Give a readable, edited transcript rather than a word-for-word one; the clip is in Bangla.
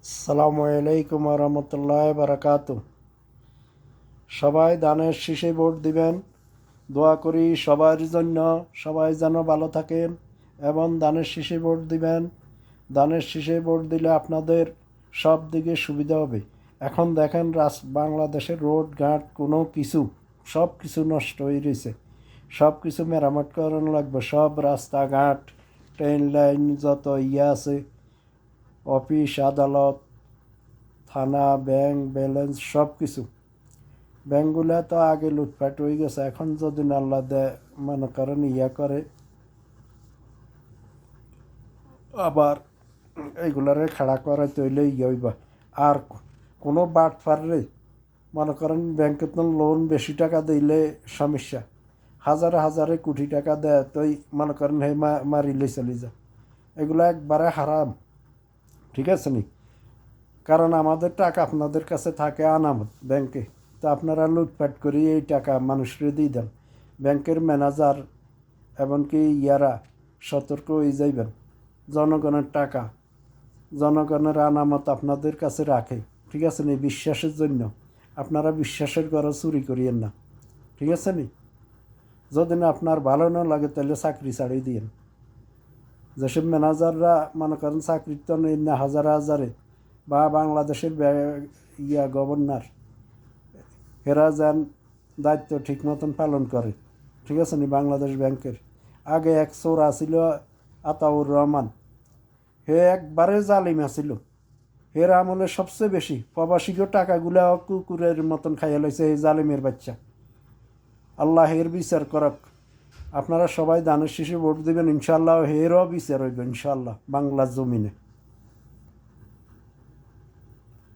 আসসালামু আলাইকুম রহমতুল্লাহ বারাকাতু। সবাই দানের শীষে ভোট দিবেন। দোয়া করি সবার জন্য, সবাই যেন ভালো থাকেন এবং দানের শীষে ভোট দিবেন। দানের শীষে ভোট দিলে আপনাদের সব দিকে সুবিধা হবে। এখন দেখেন বাংলাদেশের রোড ঘাট কোনো কিছু সব কিছু নষ্ট হয়ে রয়েছে। সব কিছু মেরামত করানো লাগবে। সব রাস্তাঘাট, ট্রেন লাইন, যত আছে, অফিস আদালত, থানা, ব্যাংক ব্যালেন্স, সব কিছু। ব্যাংকগুলো তো আগে লুটপাট হয়ে গেছে। এখন যদি আল্লাহ দেয়, মনে করেন করে আবার এইগুলারে খাড়া করাই তৈলে হইবা। আর কোনো বাট পারলে মনে করেন ব্যাংকে তো লোন বেশি টাকা দিলে সমস্যা। হাজারে হাজারে কোটি টাকা দেয় তুই মনে করেন হে মারিলে চলে যা। এগুলো একবারে হারাম, ঠিক আছে নি? কারণ আমাদের টাকা আপনাদের কাছে থাকে আনামত ব্যাংকে। তো আপনারা লুটপাট করে এই টাকা মানুষকে দিয়ে দেন। ব্যাংকের ম্যানেজার এমনকি সতর্ক হয়ে যাইবেন। জনগণের টাকা, জনগণের আনামত আপনাদের কাছে রাখে, ঠিক আছে নি? বিশ্বাসের জন্য আপনারা বিশ্বাসের ঘরে চুরি করিয়েন না, ঠিক আছে নি? যদি না আপনার ভালো না লাগে তাহলে চাকরি ছাড়িয়ে দিয়েন। যেসব ম্যানেজাররা মনে করেন চাকরির তো নেই না হাজারে হাজারে, বা বাংলাদেশের গভর্নর, এরা যেন দায়িত্ব ঠিক মতন পালন করে, ঠিক আছে নি? বাংলাদেশ ব্যাংকের আগে এক চোর আছিল আতাউর রহমান। হে একবারে জালিম আছিল। হের আমলে সবচেয়ে বেশি প্রবাসীকে টাকাগুলা কুকুরের মতন খাইয়া লাইছে এই জালিমের বাচ্চা। আল্লাহ এর বিচার করক। আপনারা সবাই দানের শীষে ভোট দিবেন, ইনশাল্লাহ হেরও বিচার হইব ইনশাল্লাহ বাংলার জমিনে।